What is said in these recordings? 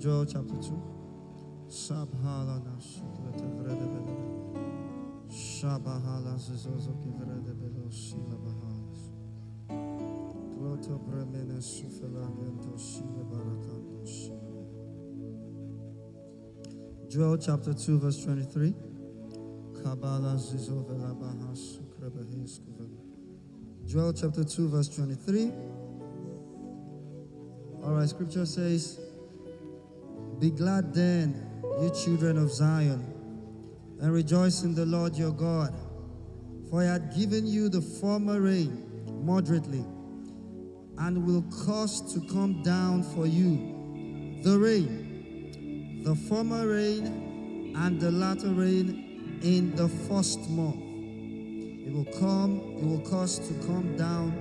Joel chapter 2. Sabhala nasuklete vrede belebe. Shabahala zizozo kivrede belo sila bahalas. Kloto bremene sufela vento sile barakando sile. Joel chapter 2 verse 23. Kabbalah zizovela bahas ukrebehes kuvela. Joel chapter 2 verse 23. Alright, scripture says, "Be glad then, you children of Zion, and rejoice in the Lord your God. For he had given you the former rain moderately, and will cause to come down for you the rain, the former rain and the latter rain in the first month. It will cause to come down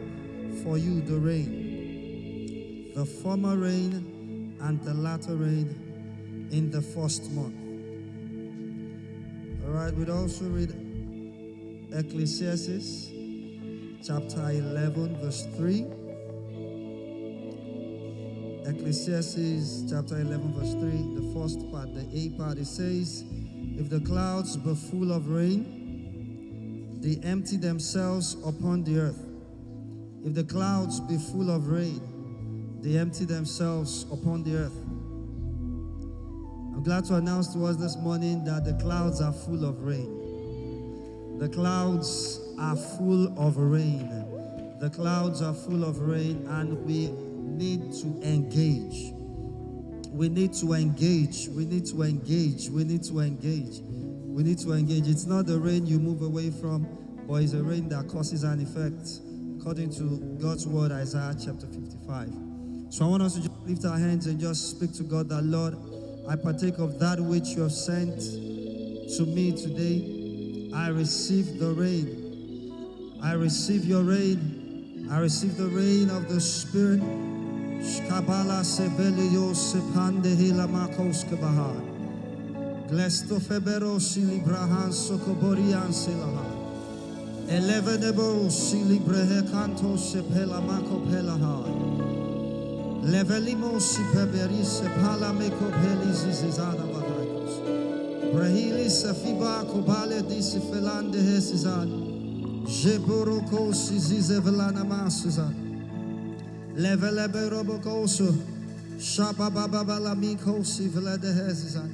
for you the rain, the former rain and the latter rain in the first month." All right, we'd also read Ecclesiastes chapter 11 verse 3. Ecclesiastes chapter 11 verse 3, the first part, the A part, it says, "If the clouds be full of rain, they empty themselves upon the earth. If the clouds be full of rain, they empty themselves upon the earth." I'm glad to announce to us this morning that the clouds are full of rain. The clouds are full of rain. The clouds are full of rain, and we need to engage. We need to engage. We need to engage. We need to engage. We need to engage. It's not the rain you move away from, but it's a rain that causes an effect, according to God's word, Isaiah chapter 55. So I want us to just lift our hands and just speak to God that, "Lord, I partake of that which you have sent to me today. I receive the rain. I receive your rain. I receive the rain of the Spirit." Shkabala sebelio sepande hila makoske bahar. Glesto febero silibrahan sokoborian silaha. Elevenebo silibrehe kanto sepela makopelaha. Levelimo sipeberi sepala mekopeli zizizana bahayos. Brahili safiba kobale disifelande hesizan. Jeboroko sizizevelana masizan. Levelebe robokoso. Shabababala mikosi velede hesizan.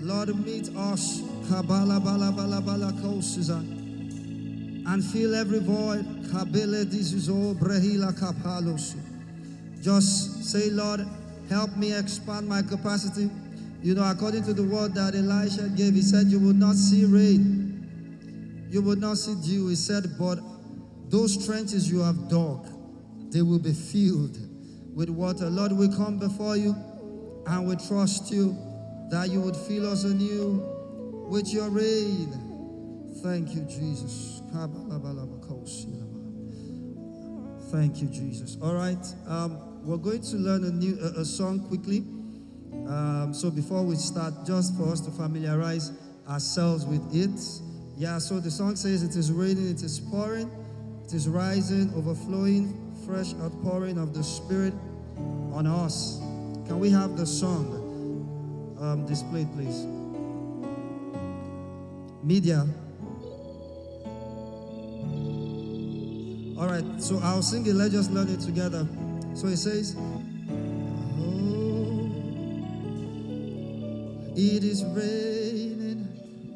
Lord, meet us, Kabala bala bala bala kosizan, and fill every void. Kabele dizizo brehila kapalosi. Just say, "Lord, help me expand my capacity." You know, according to the word that Elisha gave, he said, "You will not see rain, you will not see dew." He said, "But those trenches you have dug, they will be filled with water." Lord, we come before you and we trust you that you would fill us anew with your rain. Thank you, Jesus. Thank you, Jesus. All right, we're going to learn a song quickly. So before we start, just for us to familiarize ourselves with it. Yeah, so the song says, "It is raining, it is pouring, it is rising, overflowing, fresh outpouring of the Spirit on us." Can we have the song displayed, please? Media. All right, so I'll sing it. Let's just learn it together. So it says, "Oh, it is raining,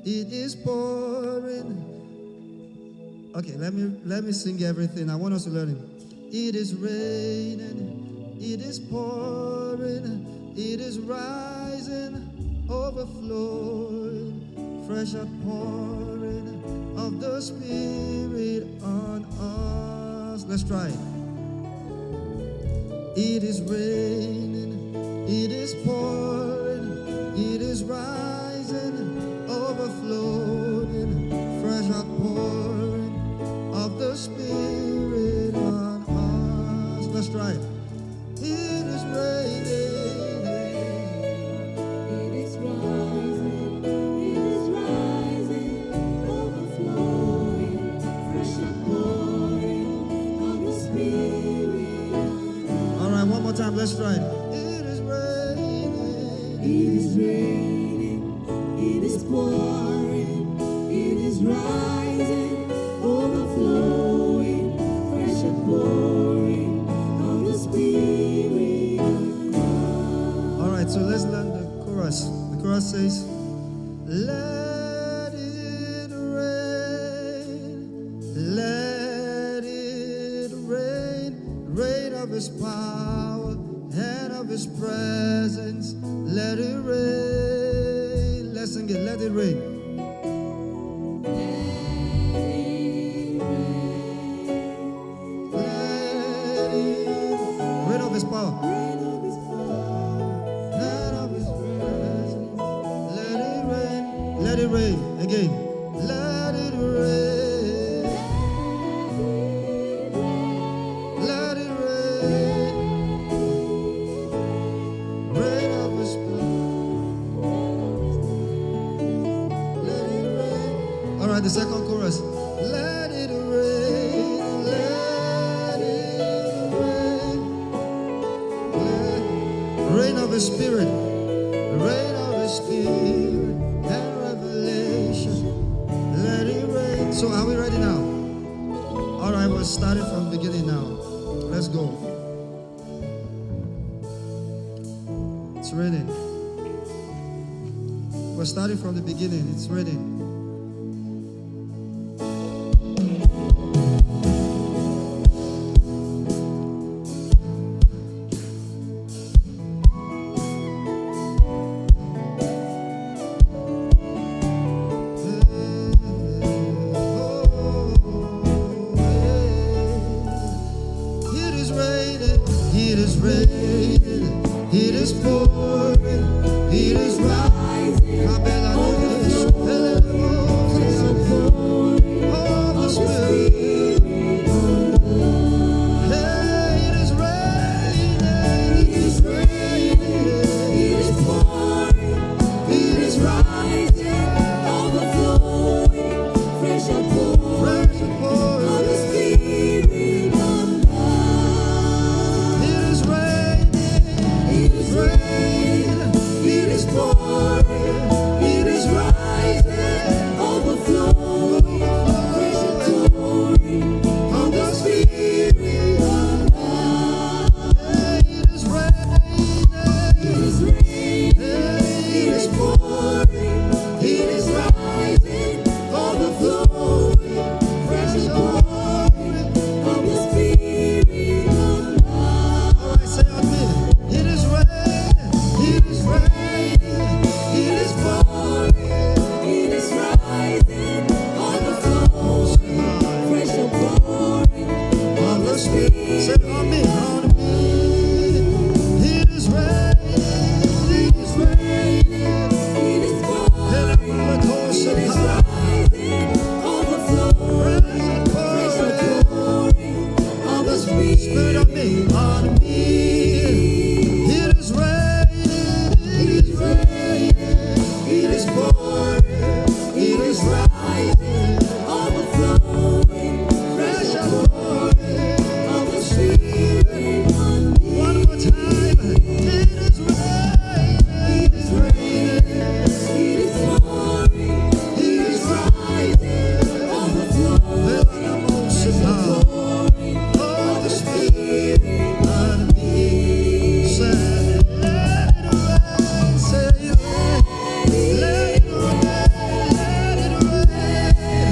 it is pouring." Okay, let me sing everything. I want us to learn it. It is raining, it is pouring, it is rising, overflowing, fresh outpouring of the Spirit on us. Let's try it. It is raining, it is pouring, it is rising, overflowing, fresh outpouring of the Spirit on us. Let's try it. It is raining. Time, let's try it. It is raining. is raining, it is pouring, it is rising, overflowing, fresh outpouring of the Spirit of God. All right, so let's learn the chorus. The chorus says, let it rain, rain of His power and of His presence. Let it rain. Let's sing it. Let it rain. Rain of His power. And of His presence. Let it rain. Let it rain. Again. Let it rain. Let it rain. Rain of His power. Let it rain. All right, the second chorus. Let it rain. Let it rain. Rain of His Spirit. Rain of His Spirit and revelation. Let it rain. So are we ready now? All right, we're starting from the beginning now. Let's go. It's raining. We're starting from the beginning. It's raining. It is raining. It is raining. It is pouring. It is rising. Of the Spirit. Hey, it is raining. It is raining. It is pouring, it is rising, overflowing, fresh outpouring Fresh of pouring. the Spirit of God. It is raining. It is raining, it is pouring, it is rising, overflowing, fresh outpouring of the Spirit of God. Hey, it is raining. It is raining, it is pouring, it is rising, overflowing, fresh outpouring of the Spirit of God. All right, say on me. It is raining. It is raining. It is pouring, it is rising, overflowing, fresh outpouring of the Spirit. Say on me. On me. It is raining. It is raining. It is pouring, it is rising, overflowing, fresh outpouring of the Spirit Spirit. of me. On me. It is raining. It is raining. It is pouring, it is rising, overflowing, fresh outpouring of the Spirit on me. One more time. It is raining. It is raining, it is pouring, it is rising, overflowing, fresh outpouring of the Spirit on me. Say, let it rain. Say, let it rain. Let it rain.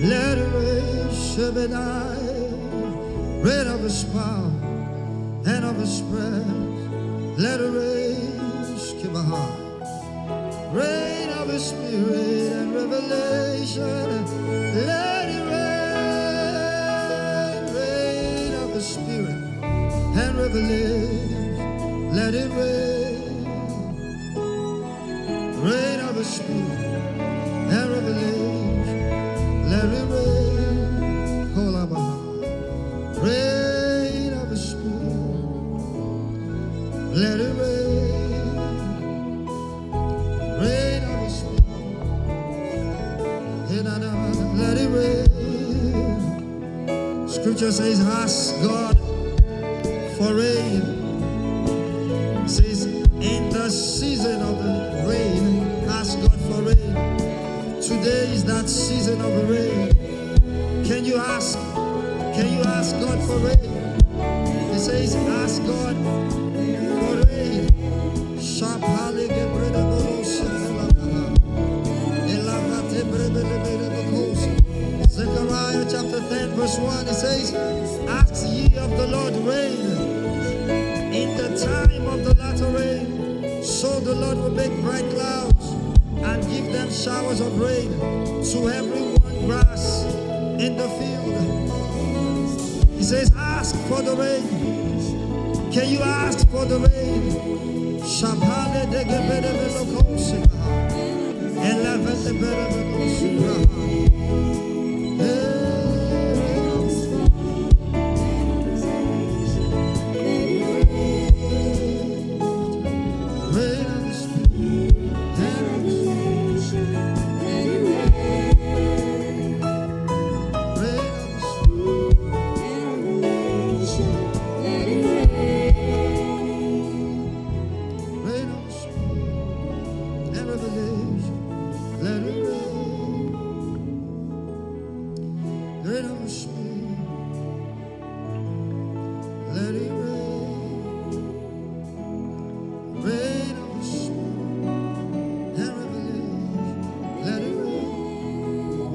let it rain, Shebedai, rain of His power and of His presence, let it rain, Shkibahai, rain of His Spirit and revelation, let it rain, rain of His Spirit and revelation, let it rain, rain of His Spirit and revelation, let it rain, Kolabaha, rain of His Spirit, let it rain, rain of His Spirit, let it rain. Scripture says, ask God for rain. It says, in the season of the rain, ask God for rain. Today is that season of the rain. Can you ask God for rain? It says, ask God for rain. Zechariah chapter 10 verse 1, it says, ask ye of the Lord rain in the time of the latter rain. So the Lord will make bright clouds and give them showers of rain to everyone grass in the field. He says, ask for the rain. Can you ask for the rain? Shabale de gebede belokosha. Eleven de belokosha.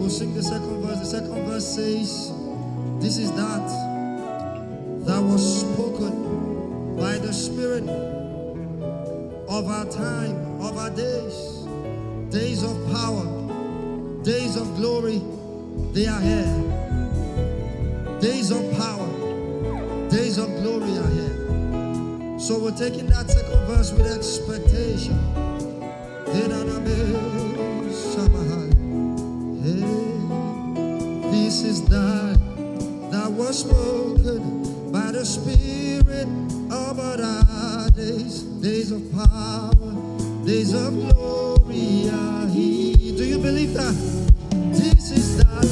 Sing the second verse. The second verse says, this is that was spoken by the Spirit of our time, of our days, days of power, days of glory, they are here. Days of power, days of glory are here. So we're taking that second verse with expectation. This is that was spoken by the Spirit about our days, days of power, days of glory are here. Do you believe that? This is that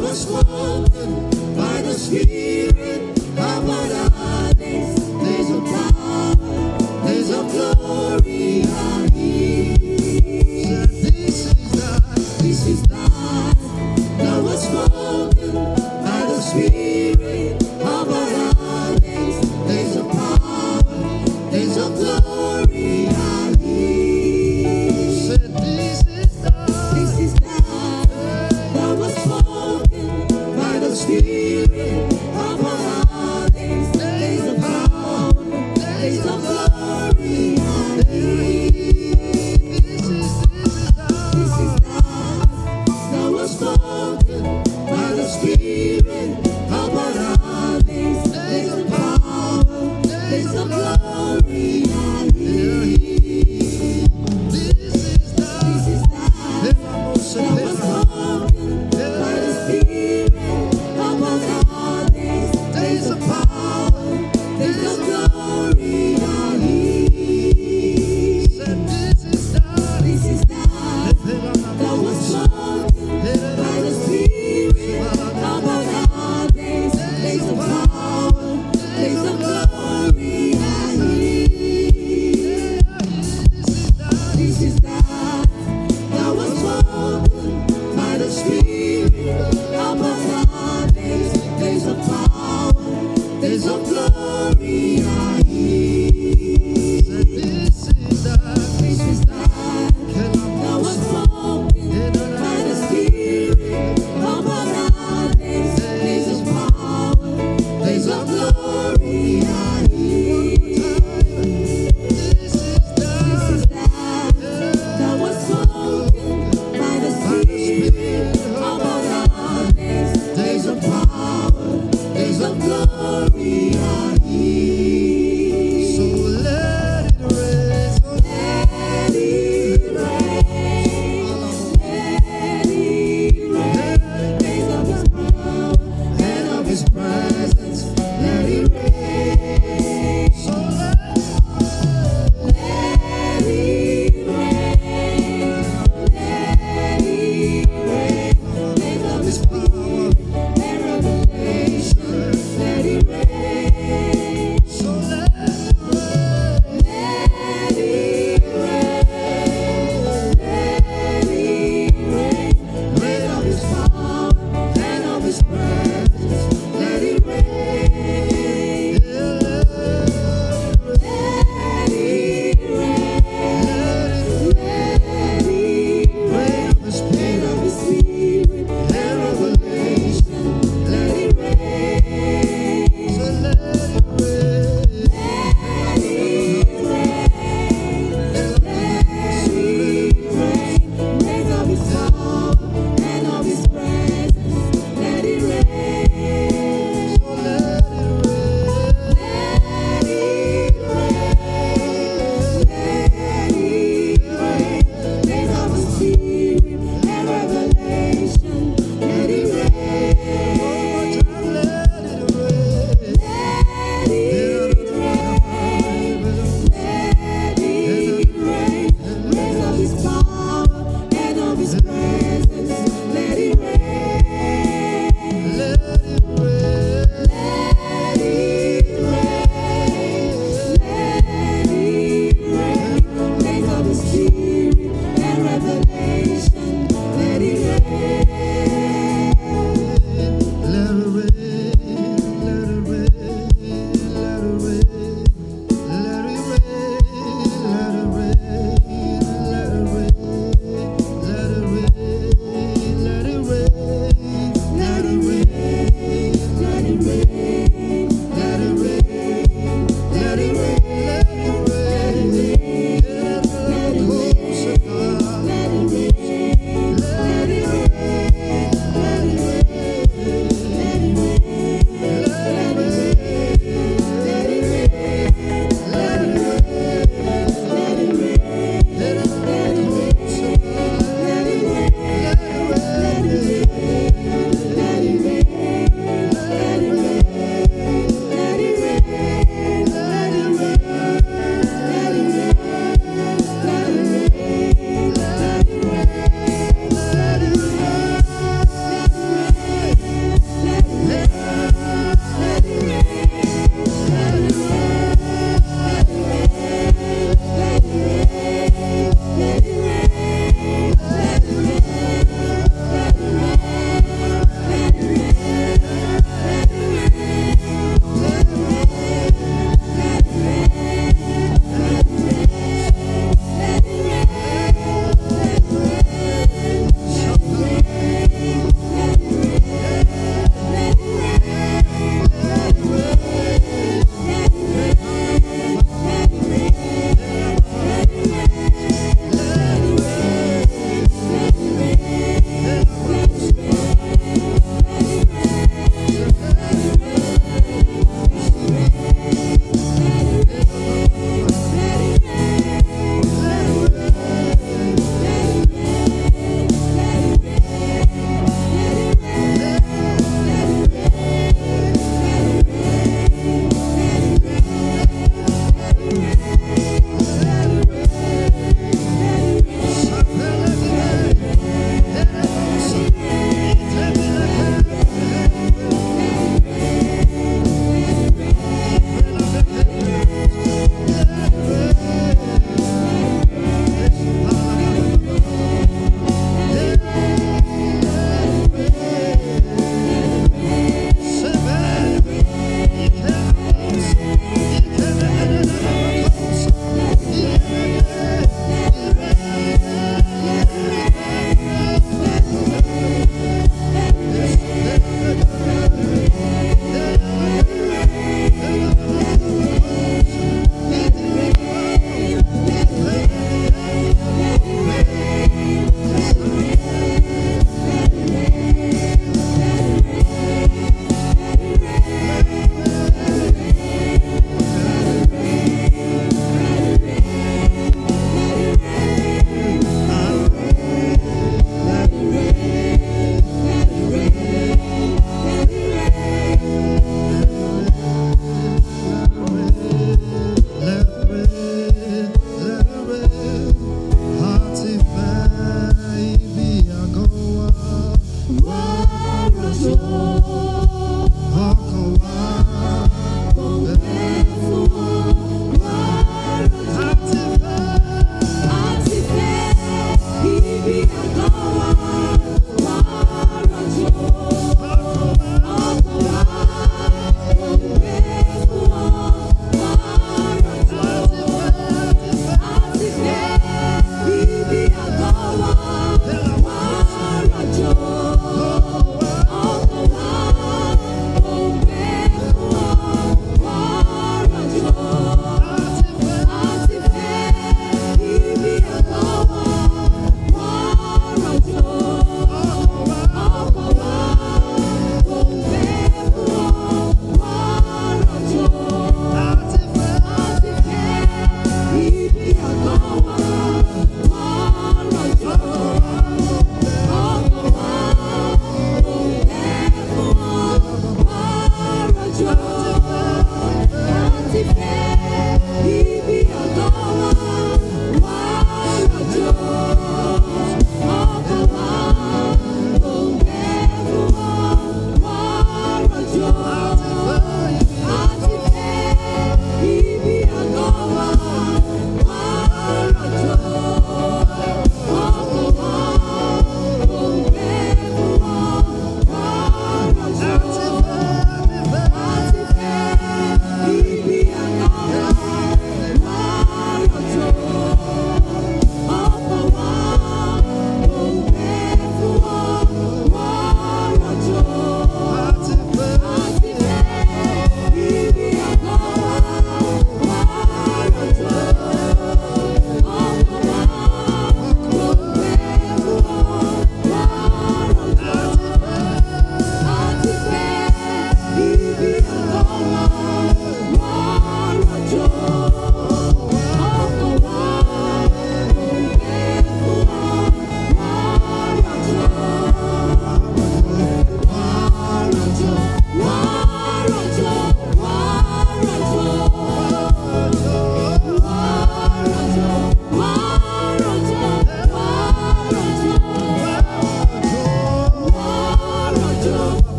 was spoken by the Spirit about our days, days of power, days of glory are here. So this is that was spoken by the Spirit about our days, days of power, days of glory are here. Said this is that was spoken by the Spirit about our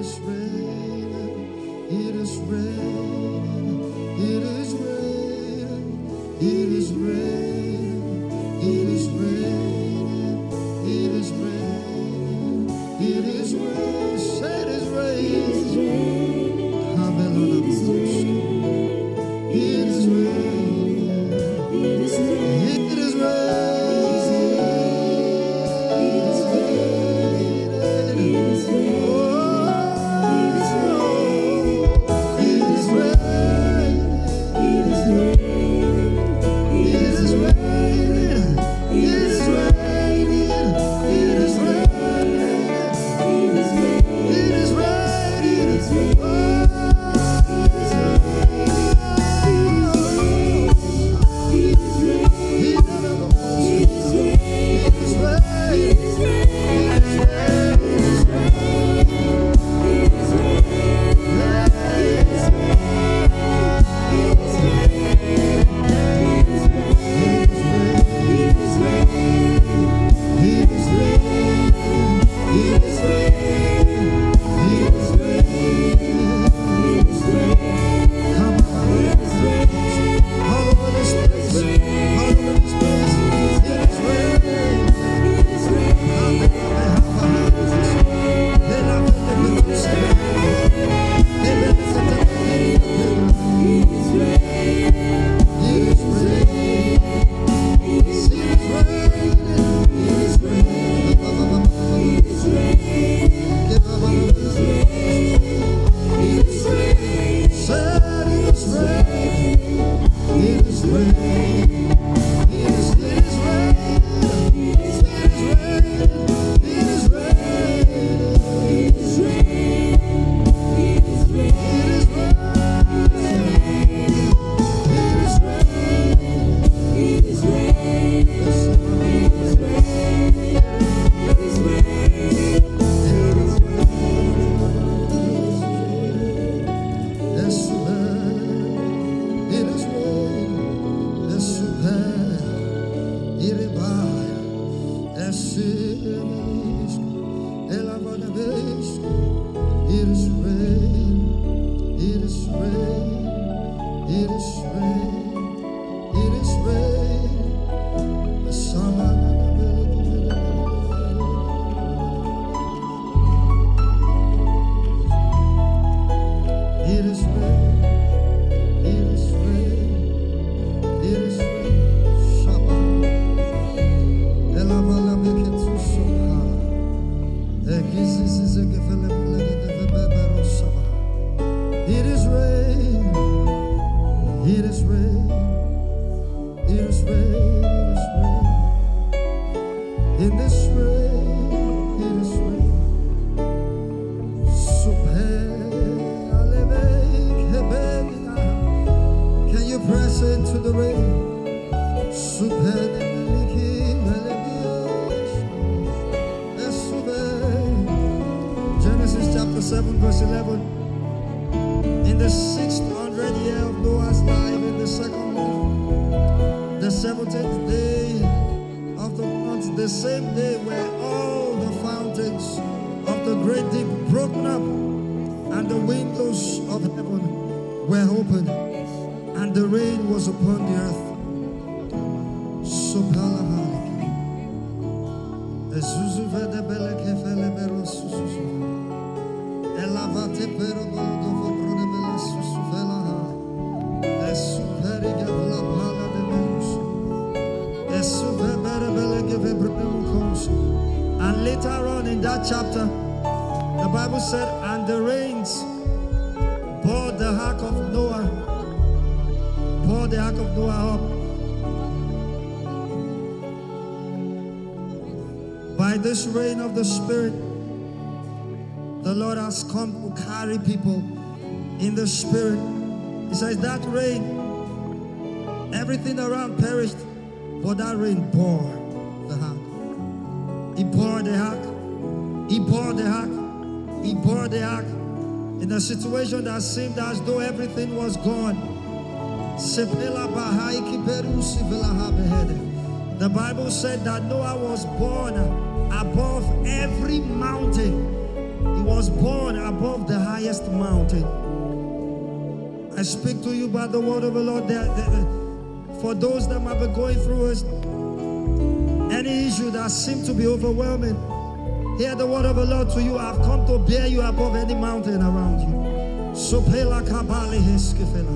is raining, it is raining, it is raining, it is raining, it is raining, it is raining, it is raining, say it is raining. Hallelujah. It is raining, it is raining, it is raining. Genesis chapter 7 verse 11. In the 600th year of Noah's life, in the second month, the 17th day of the month, the same day where all the fountains of the great deep broken up, and the windows of heaven were opened, and the rain was upon the earth. And later on in that chapter, the Bible said, and the rains bore the ark of Noah, up. By this rain of the Spirit, the Lord has come to carry people in the Spirit. He says that rain, everything around perished, but that rain bore the ark. He bore the ark. He bore the ark. He bore the ark. In a situation that seemed as though everything was gone. The Bible said that Noah was born above every mountain. He was was born above the highest mountain. I speak to you by the word of the Lord for those that might be going through any issue that seems to be overwhelming. Hear the word of the Lord to you. I've come to bear you above any mountain around you. Sopela kabali heskefela.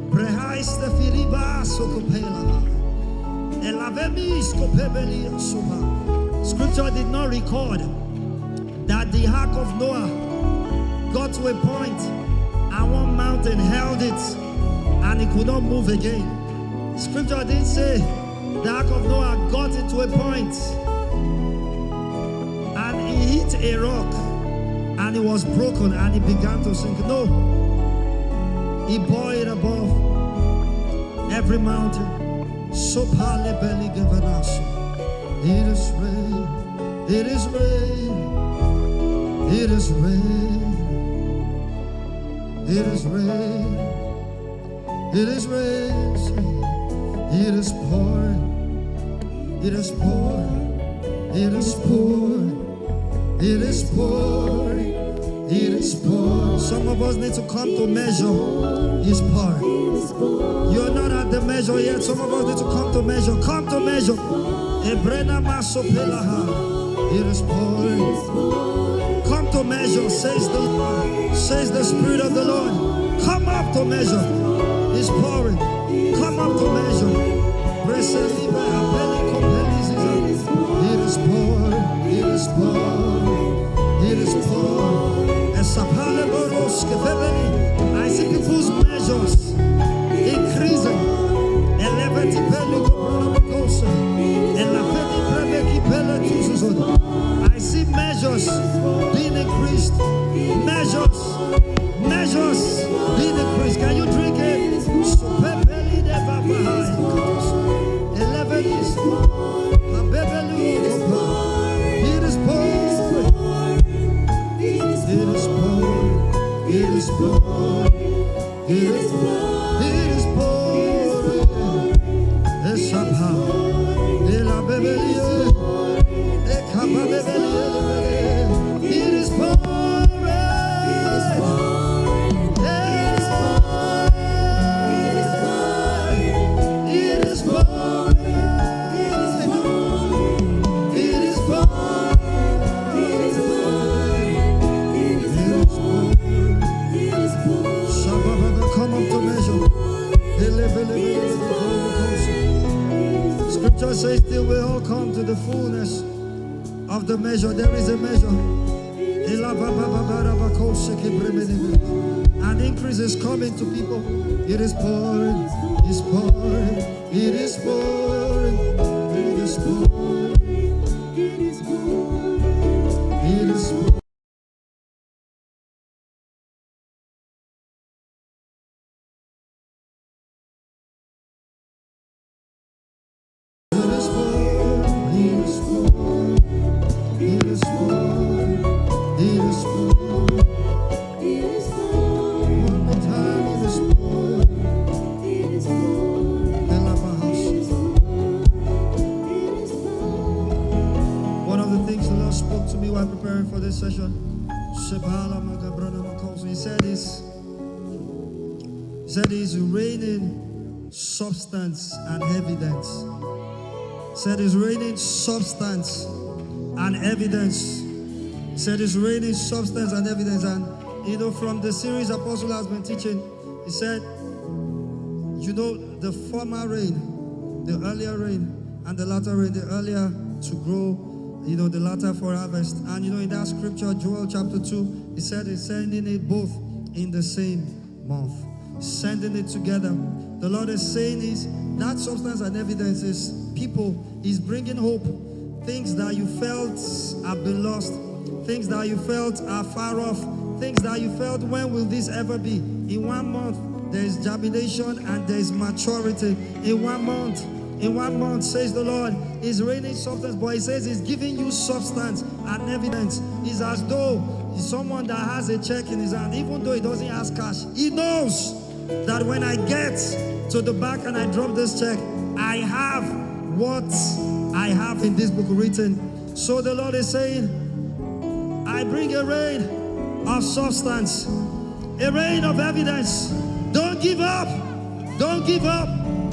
Brehaiste filiba sokopela. Elavemi skopebeli soba. Scripture did not record that the ark of Noah got to a point and one mountain held it and it could not move again. Scripture didn't say the ark of Noah got into a point and he hit a rock and it was broken and it began to sink. No, he bore it above every mountain. So it is rain, it is rain, it is rain, it is rain, it is rain, it is pouring, it is pouring, it is pouring, it is pouring, it is pouring. Some of us need to come to measure His pouring. You're not at the measure yet. Some of us need to come to measure. Come to measure. Ebrena masopelaha. It is pouring. Come to measure, says the Spirit of the Lord. Come up to measure. It's pouring. Come up to measure. It is pouring. It is pouring. It is pouring. I see people's measures increasing. I see measures being increased. Measures being increased. Can you drink it? It is pouring. It is pouring. It is pouring. It is pouring. It is pouring. It's somehow. It is Scripture says till we all come to the fullness of the measure. There is a measure. An increase is coming to people. It is pouring. It's pouring. It is pouring. It is pouring. It is pouring. It is pouring. He said he's raining substance and evidence. He said he's raining substance and evidence. He said he's raining substance and evidence. And you know, from the series Apostle has been teaching, he said, you know, the former rain, the earlier rain, and the latter rain, the earlier to grow, you know, the latter for harvest. And you know, in that scripture, Joel chapter 2, he said he's sending it both in the same month. Sending it together. The Lord is saying is that substance and evidence is people. He's bringing hope. Things that you felt have been lost. Things that you felt are far off. Things that you felt, when will this ever be? In 1 month, there is germination and there is maturity. In 1 month, says the Lord, is raining substance, but He says He's giving you substance and evidence. It's as though he's someone that has a check in his hand, even though he doesn't ask cash. He knows that when I get to the back and I drop this check, I have what I have in this book written. So the Lord is saying, I bring a rain of substance, a rain of evidence. Don't give up. Don't give up.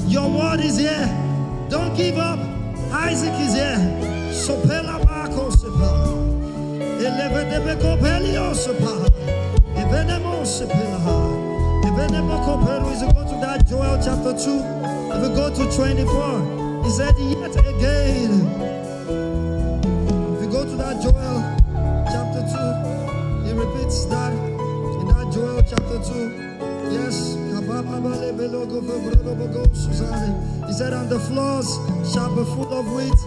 Your word is here. Don't give up. Isaac is here. Sopela bako sepa. Eleve debeko pelio sepa. Evenemo sepela. Evenemo kopelu. Is go to that Joel chapter 2. If we go to 24, he said yet again. If we go to that Joel chapter 2, he repeats that in that Joel chapter 2. Yes. He said, and the floors shall be full of wheat,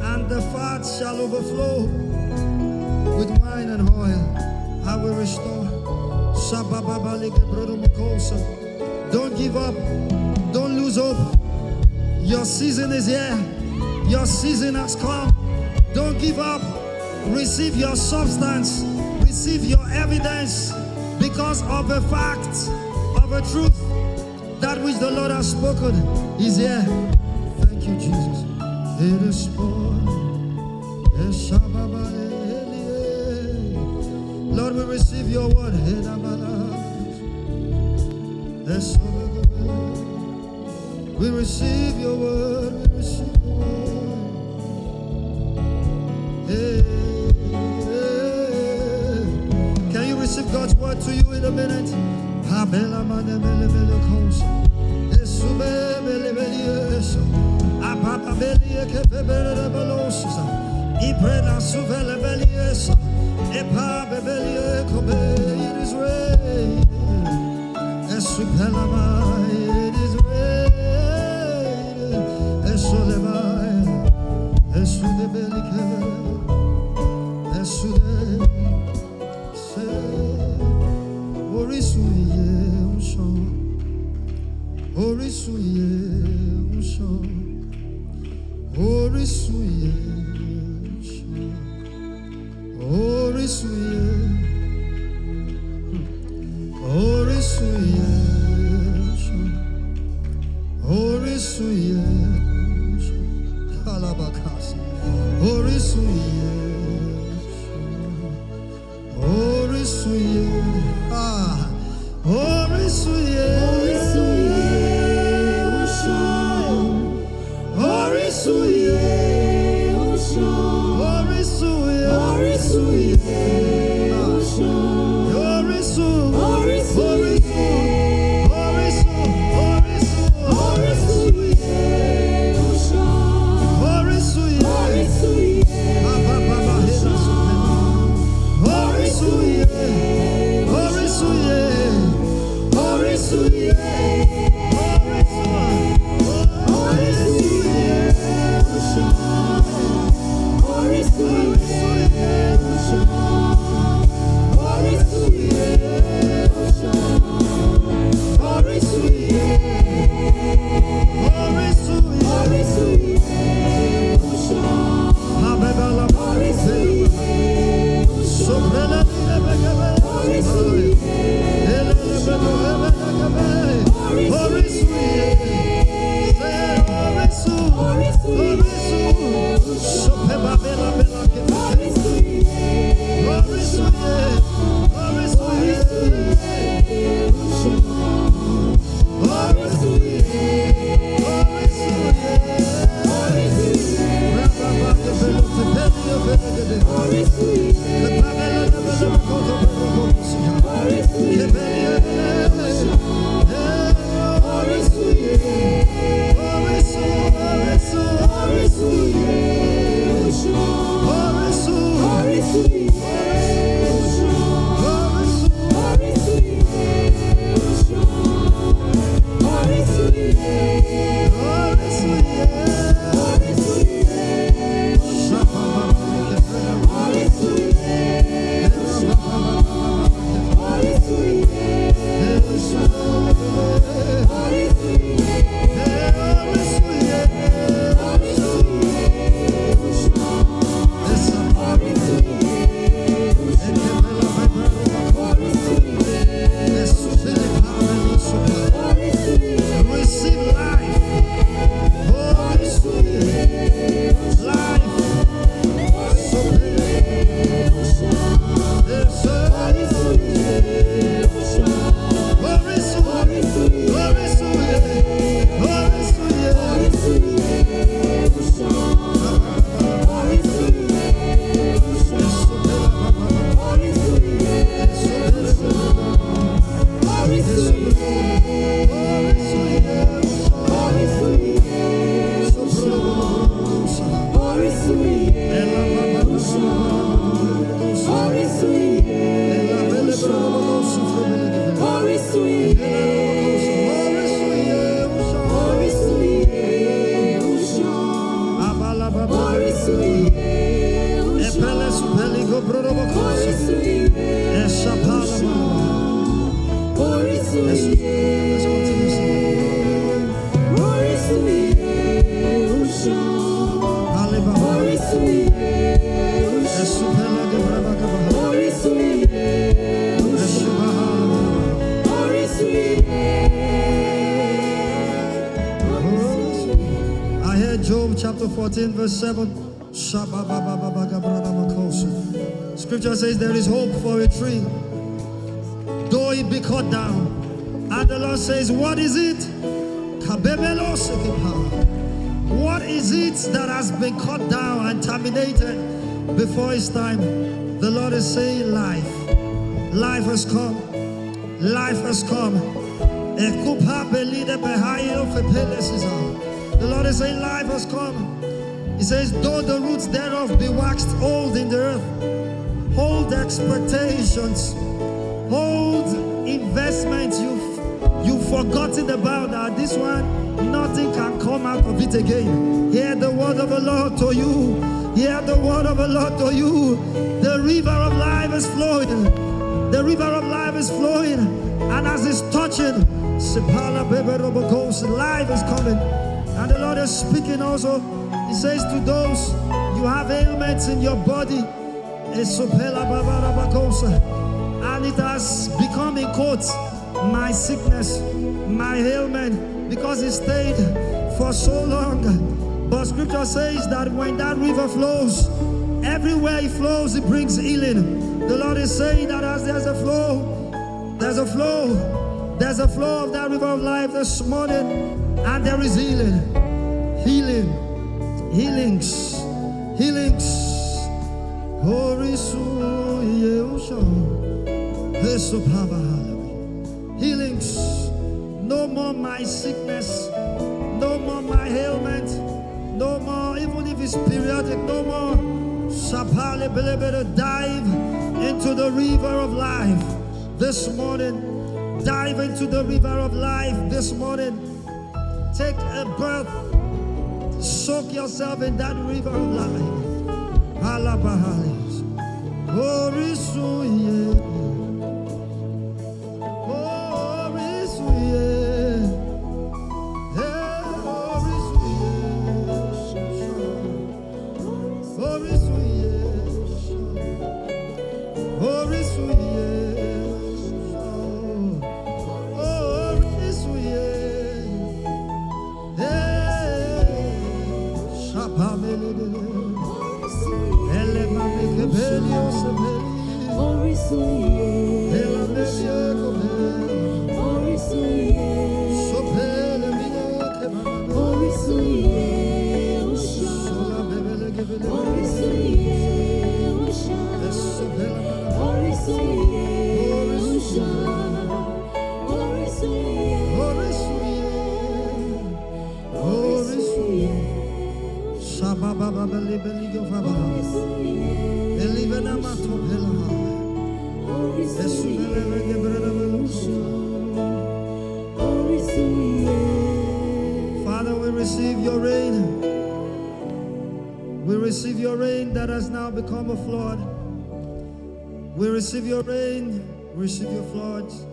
and the fat shall overflow with wine and oil. I will restore. Don't give up. Don't lose hope. Your season is here. Your season has come. Don't give up. Receive your substance. Receive your evidence because of the fact of a truth. That which the Lord has spoken is here. Thank you, Jesus. It is spoiled. Lord, we receive your word. We receive your word. We receive your word. Can you receive God's word to you in a minute? 14 verse 7. Scripture says there is hope for a tree, though it be cut down. And the Lord says, what is it? What is it that has been cut down and terminated before its time? The Lord is saying life. Life has come. Life has come. The Lord is saying life has come. He says, though the roots thereof be waxed old in the earth, hold expectations, hold investments you've forgotten about. That this one, nothing can come out of it again. Hear the word of the Lord to you. Hear the word of the Lord to you. The river of life is flowing. The river of life is flowing. And as it's touching, life is coming. And the Lord is speaking also. He says to those, you have ailments in your body. And it has become in quotes, my sickness, my ailment, because it stayed for so long. But scripture says that when that river flows, everywhere it flows, it brings healing. The Lord is saying that as there's a flow, there's a flow of that river of life this morning, and there is healing, healings. Healings. No more my sickness, no more my ailment, no more, even if it's periodic, no more. Dive into the river of life this morning. Dive into the river of life this morning. Take a breath. Soak yourself in that river of life. Father, we receive your rain. We receive your rain that has now become a flood. We receive your rain. We receive your floods.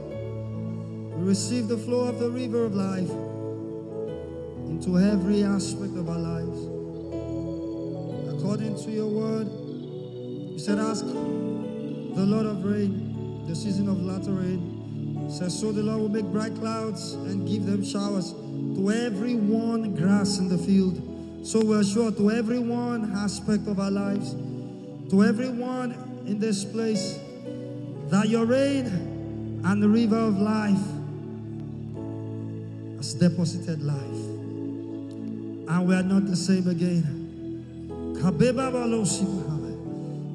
We receive the flow of the river of life into every aspect of our lives. According to your word, you said, ask the Lord of rain, the season of latter rain. It says, so the Lord will make bright clouds and give them showers to every one grass in the field. So we're sure to every one aspect of our lives, to everyone in this place, that your rain and the river of life has deposited life. And we are not the same again.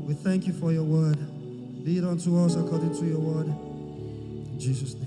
We thank you for your word. Be it unto us according to your word. In Jesus' name.